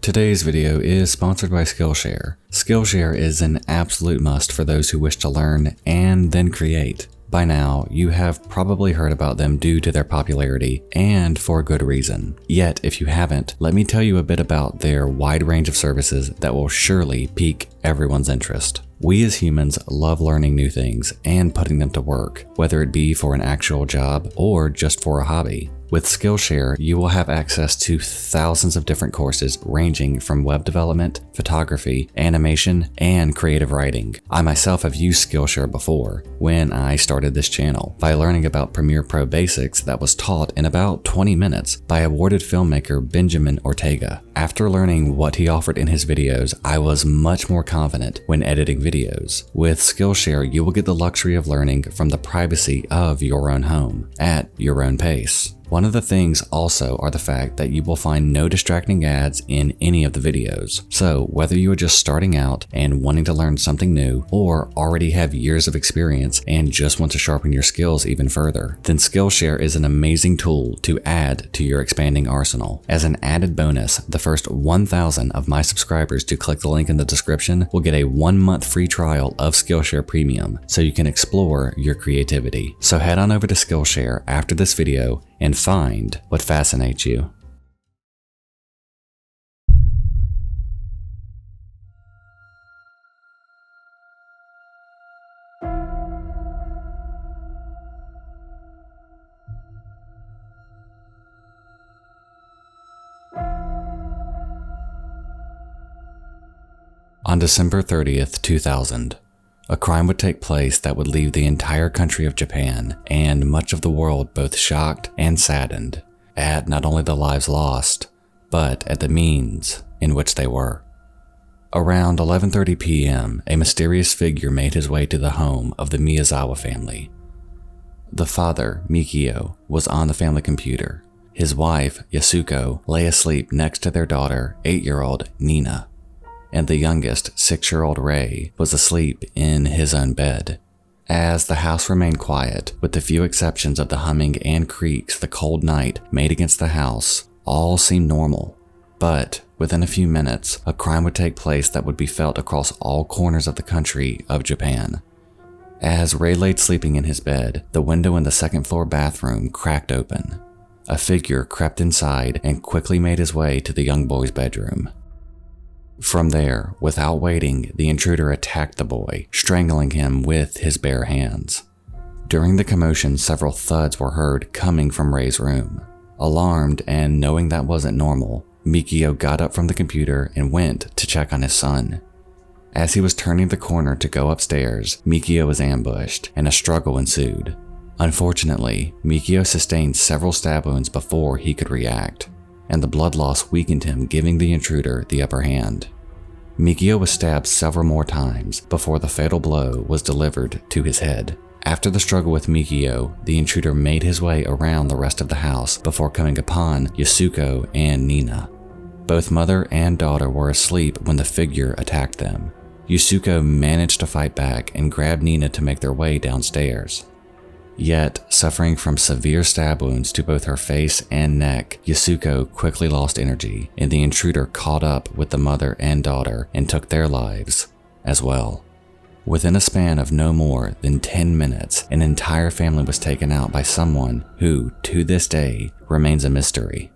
Today's video is sponsored by Skillshare. Skillshare is an absolute must for those who wish to learn and then create. By now, you have probably heard about them due to their popularity, and for good reason. Yet, if you haven't, let me tell you a bit about their wide range of services that will surely pique everyone's interest. We as humans love learning new things and putting them to work, whether it be for an actual job or just for a hobby. With Skillshare, you will have access to thousands of different courses ranging from web development, photography, animation, and creative writing. I myself have used Skillshare before when I started this channel by learning about Premiere Pro basics that was taught in about 20 minutes by awarded filmmaker Benjamin Ortega. After learning what he offered in his videos, I was much more confident when editing videos. With Skillshare, you will get the luxury of learning from the privacy of your own home, at your own pace. One of the things also are the fact that you will find no distracting ads in any of the videos. So whether you are just starting out and wanting to learn something new, or already have years of experience and just want to sharpen your skills even further, then Skillshare is an amazing tool to add to your expanding arsenal. As an added bonus, the first 1,000 of my subscribers to click the link in the description will get a 1-month free trial of Skillshare Premium, so you can explore your creativity. So head on over to Skillshare after this video and find what fascinates you. On December 30th, 2000, a crime would take place that would leave the entire country of Japan and much of the world both shocked and saddened at not only the lives lost, but at the means in which they were. Around 11:30 p.m., a mysterious figure made his way to the home of the Miyazawa family. The father, Mikio, was on the family computer. His wife, Yasuko, lay asleep next to their daughter, 8-year-old Nina, and the youngest, 6-year-old Ray, was asleep in his own bed. As the house remained quiet, with the few exceptions of the humming and creaks the cold night made against the house, all seemed normal. But within a few minutes, a crime would take place that would be felt across all corners of the country of Japan. As Ray laid sleeping in his bed, the window in the second-floor bathroom cracked open. A figure crept inside and quickly made his way to the young boy's bedroom. From there, without waiting, the intruder attacked the boy, strangling him with his bare hands. During the commotion, several thuds were heard coming from Ray's room. Alarmed and knowing that wasn't normal, Mikio got up from the computer and went to check on his son. As he was turning the corner to go upstairs, Mikio was ambushed and a struggle ensued. Unfortunately, Mikio sustained several stab wounds before he could react, and the blood loss weakened him, giving the intruder the upper hand. Mikio was stabbed several more times before the fatal blow was delivered to his head. After the struggle with Mikio, the intruder made his way around the rest of the house before coming upon Yasuko and Nina. Both mother and daughter were asleep when the figure attacked them. Yasuko managed to fight back and grab Nina to make their way downstairs. Yet, suffering from severe stab wounds to both her face and neck, Yasuko quickly lost energy, and the intruder caught up with the mother and daughter and took their lives as well. Within a span of no more than 10 minutes, an entire family was taken out by someone who, to this day, remains a mystery.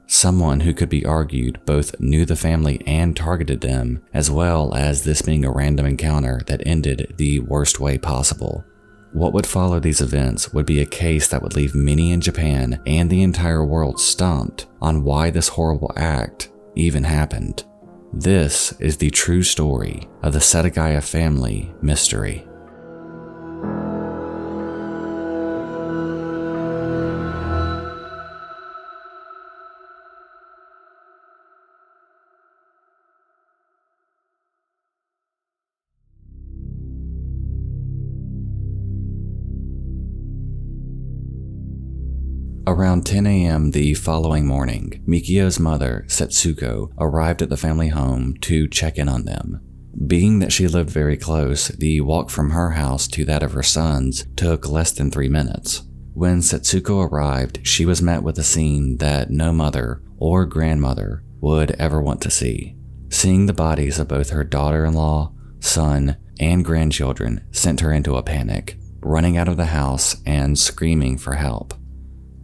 Someone who could be argued both knew the family and targeted them, as well as this being a random encounter that ended the worst way possible. What would follow these events would be a case that would leave many in Japan and the entire world stumped on why this horrible act even happened. This is the true story of the Setagaya family mystery. Around 10 a.m. the following morning, Mikio's mother, Setsuko, arrived at the family home to check in on them. Being that she lived very close, the walk from her house to that of her son's took less than 3 minutes. When Setsuko arrived, she was met with a scene that no mother or grandmother would ever want to see. Seeing the bodies of both her daughter-in-law, son, and grandchildren sent her into a panic, running out of the house and screaming for help.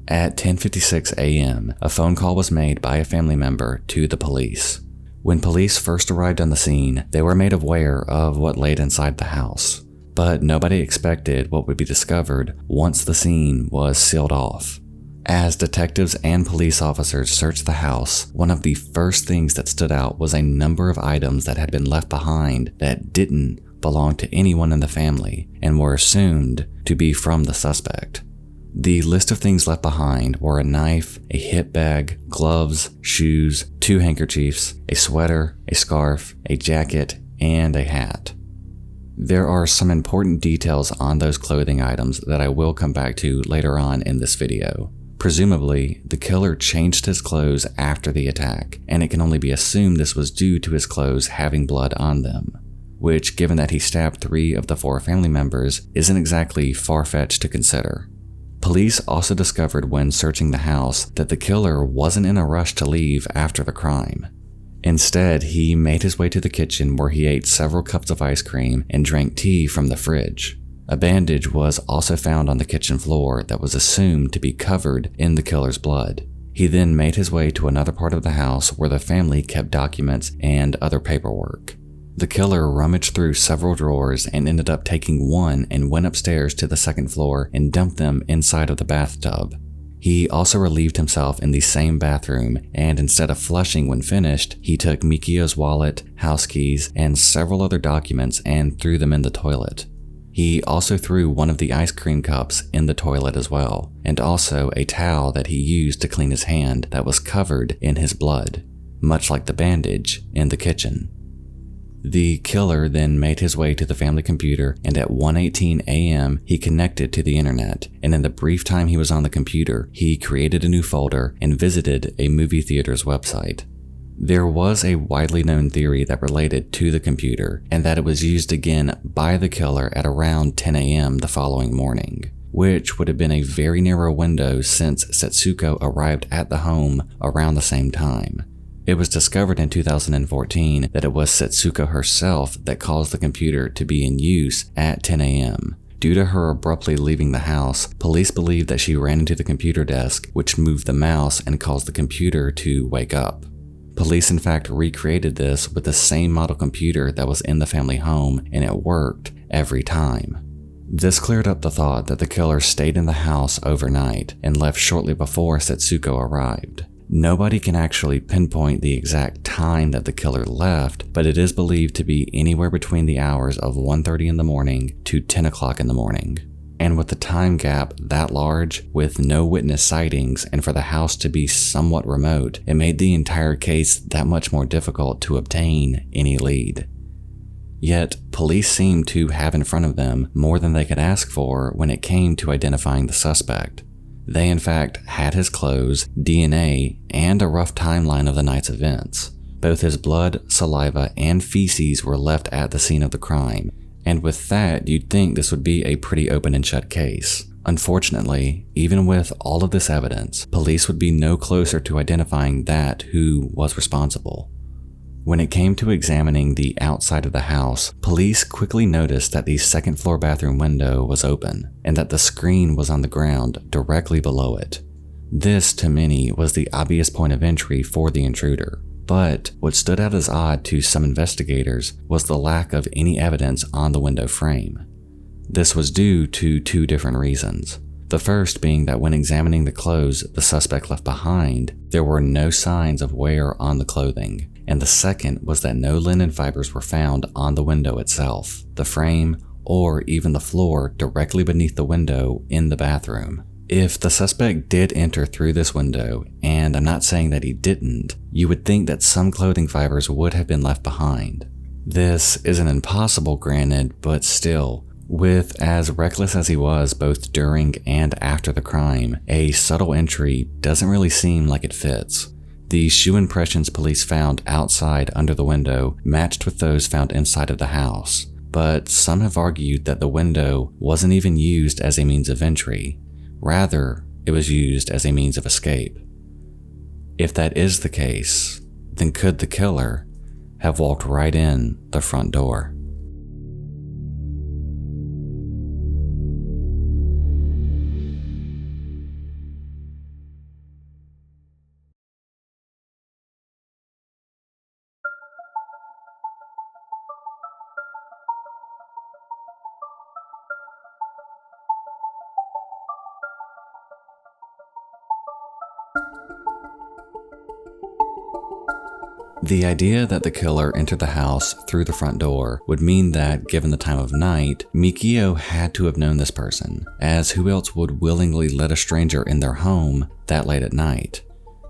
At 10:56 a.m., a phone call was made by a family member to the police. When police first arrived on the scene, they were made aware of what laid inside the house, but nobody expected what would be discovered once the scene was sealed off. As detectives and police officers searched the house, one of the first things that stood out was a number of items that had been left behind that didn't belong to anyone in the family and were assumed to be from the suspect. The list of things left behind were a knife, a hip bag, gloves, shoes, 2 handkerchiefs, a sweater, a scarf, a jacket, and a hat. There are some important details on those clothing items that I will come back to later on in this video. Presumably, the killer changed his clothes after the attack, and it can only be assumed this was due to his clothes having blood on them, which, given that he stabbed 3 of the 4 family members, isn't exactly far-fetched to consider. Police also discovered when searching the house that the killer wasn't in a rush to leave after the crime. Instead, he made his way to the kitchen where he ate several cups of ice cream and drank tea from the fridge. A bandage was also found on the kitchen floor that was assumed to be covered in the killer's blood. He then made his way to another part of the house where the family kept documents and other paperwork. The killer rummaged through several drawers and ended up taking one and went upstairs to the second floor and dumped them inside of the bathtub. He also relieved himself in the same bathroom, and instead of flushing when finished, he took Mikio's wallet, house keys, and several other documents and threw them in the toilet. He also threw one of the ice cream cups in the toilet as well, and also a towel that he used to clean his hand that was covered in his blood, much like the bandage in the kitchen. The killer then made his way to the family computer, and at 1:18 a.m. he connected to the internet, and in the brief time he was on the computer, he created a new folder and visited a movie theater's website. There was a widely known theory that related to the computer, and that it was used again by the killer at around 10 a.m. the following morning, which would have been a very narrow window since Setsuko arrived at the home around the same time. It was discovered in 2014 that it was Setsuko herself that caused the computer to be in use at 10 a.m. Due to her abruptly leaving the house, police believe that she ran into the computer desk, which moved the mouse and caused the computer to wake up. Police in fact recreated this with the same model computer that was in the family home, and it worked every time. This cleared up the thought that the killer stayed in the house overnight and left shortly before Setsuko arrived. Nobody can actually pinpoint the exact time that the killer left, but it is believed to be anywhere between the hours of 1:30 in the morning to 10 o'clock in the morning. And with the time gap that large, with no witness sightings, and for the house to be somewhat remote, it made the entire case that much more difficult to obtain any lead. Yet, police seemed to have in front of them more than they could ask for when it came to identifying the suspect. They in fact had his clothes, DNA, and a rough timeline of the night's events. Both his blood, saliva, and feces were left at the scene of the crime, and with that, you'd think this would be a pretty open and shut case. Unfortunately, even with all of this evidence, police would be no closer to identifying that who was responsible. When it came to examining the outside of the house, police quickly noticed that the second floor bathroom window was open, and that the screen was on the ground directly below it. This, to many, was the obvious point of entry for the intruder. But what stood out as odd to some investigators was the lack of any evidence on the window frame. This was due to 2 different reasons. The first being that when examining the clothes the suspect left behind, there were no signs of wear on the clothing. And the second was that no linen fibers were found on the window itself, the frame, or even the floor directly beneath the window in the bathroom. If the suspect did enter through this window, and I'm not saying that he didn't, you would think that some clothing fibers would have been left behind. This isn't impossible, granted, but still, with as reckless as he was both during and after the crime, a subtle entry doesn't really seem like it fits. The shoe impressions police found outside under the window matched with those found inside of the house, but some have argued that the window wasn't even used as a means of entry. Rather, it was used as a means of escape. If that is the case, then could the killer have walked right in the front door? The idea that the killer entered the house through the front door would mean that, given the time of night, Mikio had to have known this person, as who else would willingly let a stranger in their home that late at night?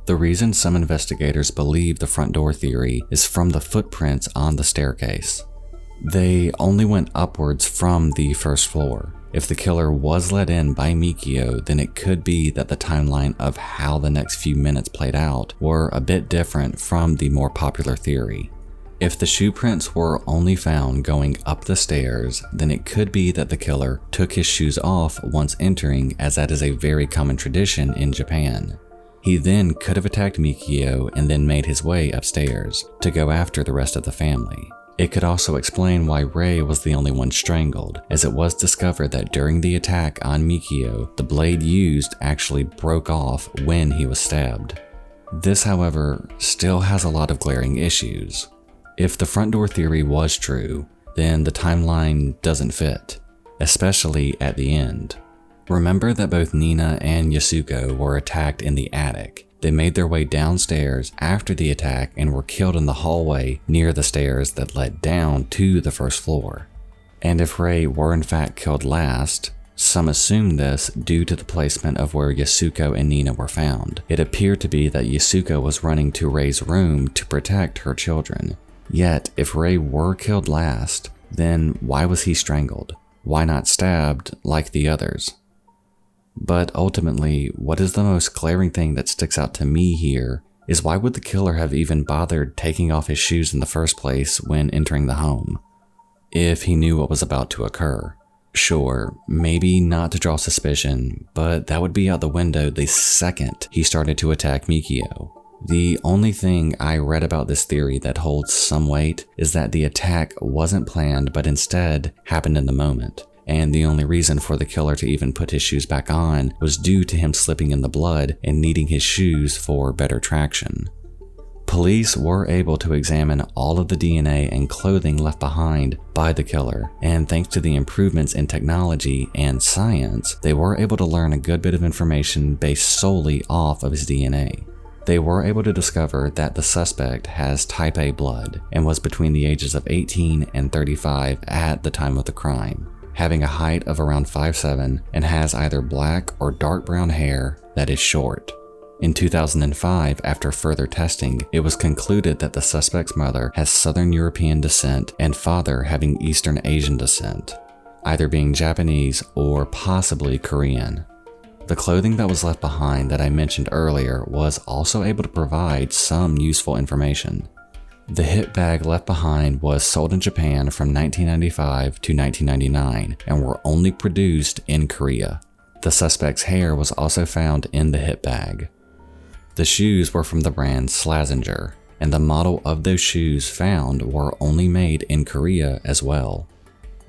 The reason some investigators believe the front door theory is from the footprints on the staircase. They only went upwards from the first floor. If the killer was let in by Mikio, then it could be that the timeline of how the next few minutes played out were a bit different from the more popular theory. If the shoe prints were only found going up the stairs, then it could be that the killer took his shoes off once entering, as that is a very common tradition in Japan. He then could have attacked Mikio and then made his way upstairs to go after the rest of the family. It could also explain why Rei was the only one strangled, as it was discovered that during the attack on Mikio, the blade used actually broke off when he was stabbed. This, however, still has a lot of glaring issues. If the front door theory was true, then the timeline doesn't fit, especially at the end. Remember that both Nina and Yasuko were attacked in the attic. They made their way downstairs after the attack and were killed in the hallway near the stairs that led down to the first floor. And if Rei were in fact killed last, some assumed this due to the placement of where Yasuko and Nina were found. It appeared to be that Yasuko was running to Rei's room to protect her children. Yet, if Rei were killed last, then why was he strangled? Why not stabbed like the others? But ultimately, what is the most glaring thing that sticks out to me here is why would the killer have even bothered taking off his shoes in the first place when entering the home? If he knew what was about to occur. Sure, maybe not to draw suspicion, but that would be out the window the second he started to attack Mikio. The only thing I read about this theory that holds some weight is that the attack wasn't planned but instead happened in the moment. And the only reason for the killer to even put his shoes back on was due to him slipping in the blood and needing his shoes for better traction. Police were able to examine all of the DNA and clothing left behind by the killer, and thanks to the improvements in technology and science, they were able to learn a good bit of information based solely off of his DNA. They were able to discover that the suspect has type A blood and was between the ages of 18 and 35 at the time of the crime, having a height of around 5'7" and has either black or dark brown hair that is short. In 2005, after further testing, it was concluded that the suspect's mother has Southern European descent and father having Eastern Asian descent, either being Japanese or possibly Korean. The clothing that was left behind that I mentioned earlier was also able to provide some useful information. The hip bag left behind was sold in Japan from 1995 to 1999 and were only produced in Korea. The suspect's hair was also found in the hip bag. The shoes were from the brand Slazenger, and the model of those shoes found were only made in Korea as well.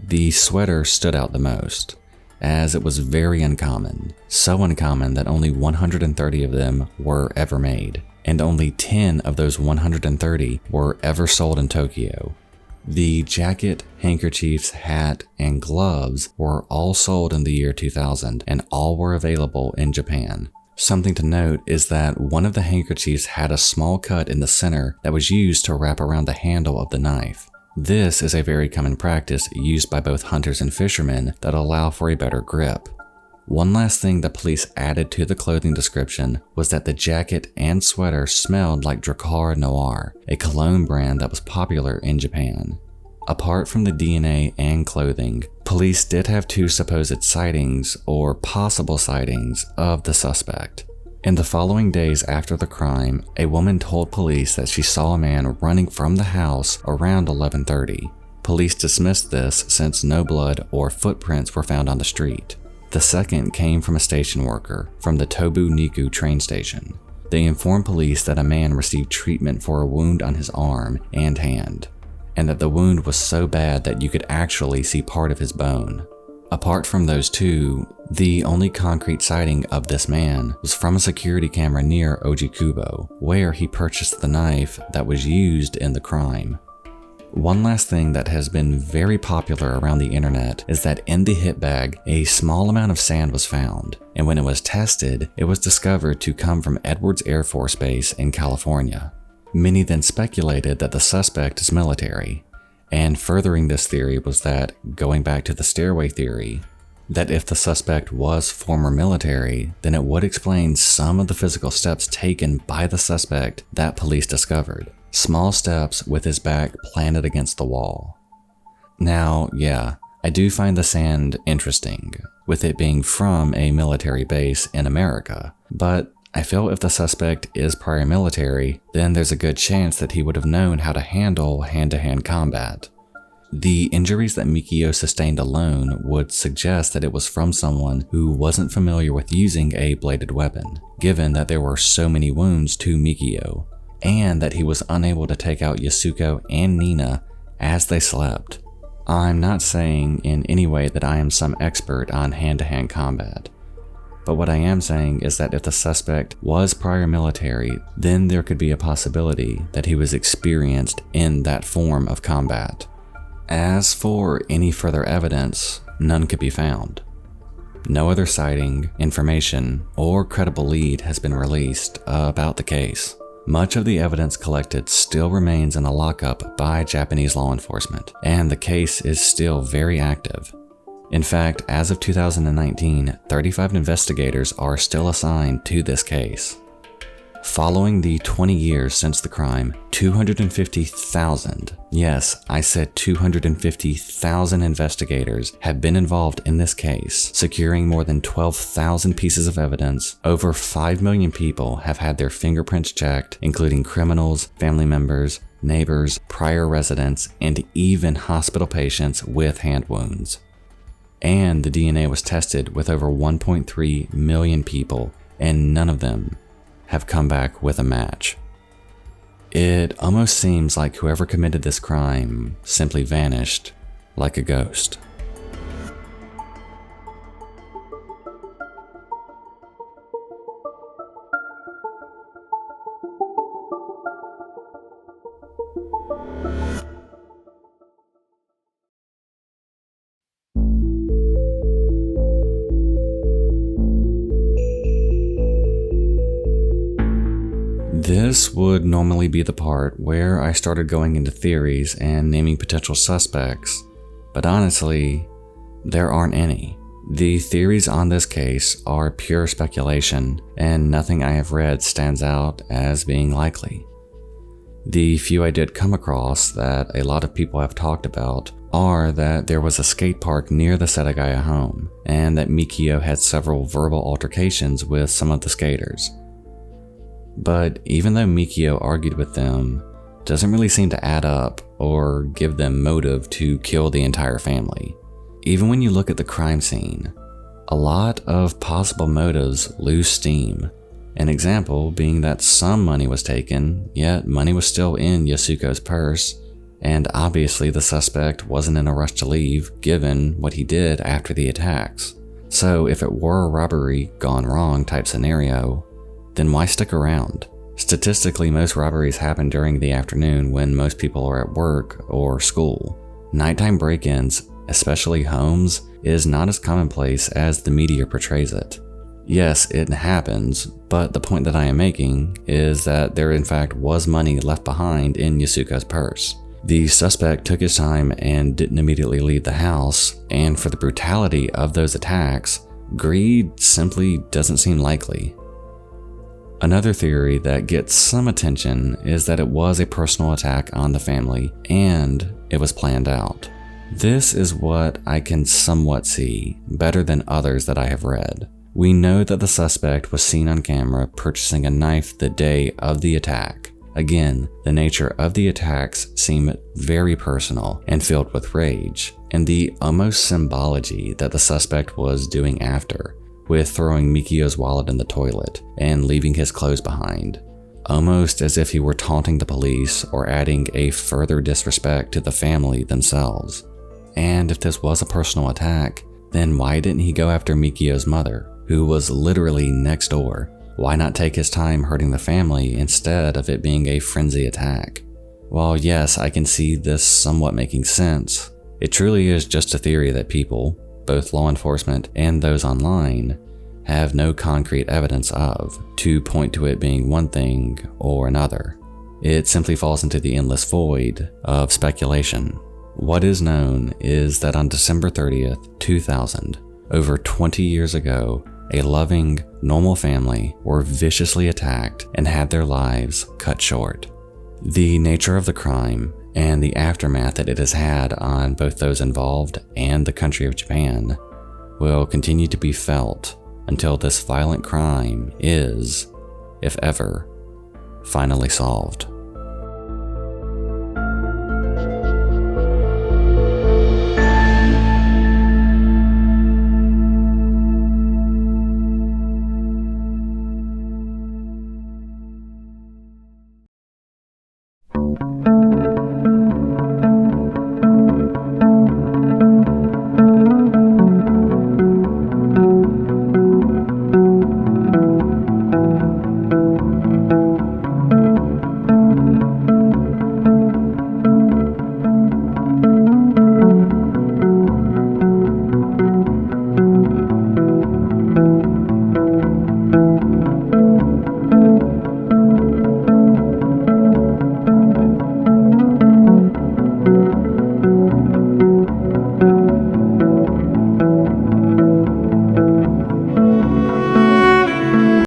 The sweater stood out the most, as it was very uncommon, so uncommon that only 130 of them were ever made, and only 10 of those 130 were ever sold in Tokyo. The jacket, handkerchiefs, hat, and gloves were all sold in the year 2000, and all were available in Japan. Something to note is that one of the handkerchiefs had a small cut in the center that was used to wrap around the handle of the knife. This is a very common practice used by both hunters and fishermen that allow for a better grip. One last thing the police added to the clothing description was that the jacket and sweater smelled like Drakkar Noir, a cologne brand that was popular in Japan. Apart from the DNA and clothing, police did have two supposed sightings or possible sightings of the suspect. In the following days after the crime, a woman told police that she saw a man running from the house around 11:30. Police dismissed this since no blood or footprints were found on the street. The second came from a station worker from the Tobu Niku train station. They informed police that a man received treatment for a wound on his arm and hand, and that the wound was so bad that you could actually see part of his bone. Apart from those two, the only concrete sighting of this man was from a security camera near Ojikubo, where he purchased the knife that was used in the crime. One last thing that has been very popular around the internet is that in the hit bag, a small amount of sand was found, and when it was tested, it was discovered to come from Edwards Air Force Base in California. Many then speculated that the suspect is military, and furthering this theory was that, going back to the stairway theory, that if the suspect was former military, then it would explain some of the physical steps taken by the suspect that police discovered. Small steps with his back planted against the wall. Now, yeah, I do find the sand interesting, with it being from a military base in America, but I feel if the suspect is prior military, then there's a good chance that he would have known how to handle hand-to-hand combat. The injuries that Mikio sustained alone would suggest that it was from someone who wasn't familiar with using a bladed weapon, given that there were so many wounds to Mikio, and that he was unable to take out Yasuko and Nina as they slept. I'm not saying in any way that I am some expert on hand-to-hand combat, but what I am saying is that if the suspect was prior military, then there could be a possibility that he was experienced in that form of combat. As for any further evidence, none could be found. No other sighting, information, or credible lead has been released about the case. Much of the evidence collected still remains in a lockup by Japanese law enforcement, and the case is still very active. In fact, as of 2019, 35 investigators are still assigned to this case. Following the 20 years since the crime, 250,000, yes, I said 250,000 investigators have been involved in this case, securing more than 12,000 pieces of evidence. Over 5 million people have had their fingerprints checked, including criminals, family members, neighbors, prior residents, and even hospital patients with hand wounds. And the DNA was tested with over 1.3 million people, and none of them have come back with a match. It almost seems like whoever committed this crime simply vanished like a ghost. This would normally be the part where I started going into theories and naming potential suspects, but honestly, there aren't any. The theories on this case are pure speculation, and nothing I have read stands out as being likely. The few I did come across that a lot of people have talked about are that there was a skate park near the Setagaya home, and that Mikio had several verbal altercations with some of the skaters. But even though Mikio argued with them, doesn't really seem to add up or give them motive to kill the entire family. Even when you look at the crime scene, a lot of possible motives lose steam. An example being that some money was taken, yet money was still in Yasuko's purse, and obviously the suspect wasn't in a rush to leave given what he did after the attacks. So if it were a robbery gone wrong type scenario, then why stick around? Statistically, most robberies happen during the afternoon when most people are at work or school. Nighttime break-ins, especially homes, is not as commonplace as the media portrays it. Yes, it happens, but the point that I am making is that there in fact was money left behind in Yasuko's purse. The suspect took his time and didn't immediately leave the house, and for the brutality of those attacks, greed simply doesn't seem likely. Another theory that gets some attention is that it was a personal attack on the family and it was planned out. This is what I can somewhat see better than others that I have read. We know that the suspect was seen on camera purchasing a knife the day of the attack. Again, the nature of the attacks seem very personal and filled with rage, and the almost symbology that the suspect was doing after with throwing Mikio's wallet in the toilet and leaving his clothes behind, almost as if he were taunting the police or adding a further disrespect to the family themselves. And if this was a personal attack, then why didn't he go after Mikio's mother, who was literally next door? Why not take his time hurting the family instead of it being a frenzy attack? While yes, I can see this somewhat making sense, it truly is just a theory that people, both law enforcement and those online, have no concrete evidence of to point to it being one thing or another. It simply falls into the endless void of speculation. What is known is that on December 30th, 2000, over 20 years ago, a loving, normal family were viciously attacked and had their lives cut short. The nature of the crime and the aftermath that it has had on both those involved and the country of Japan will continue to be felt until this violent crime is, if ever, finally solved.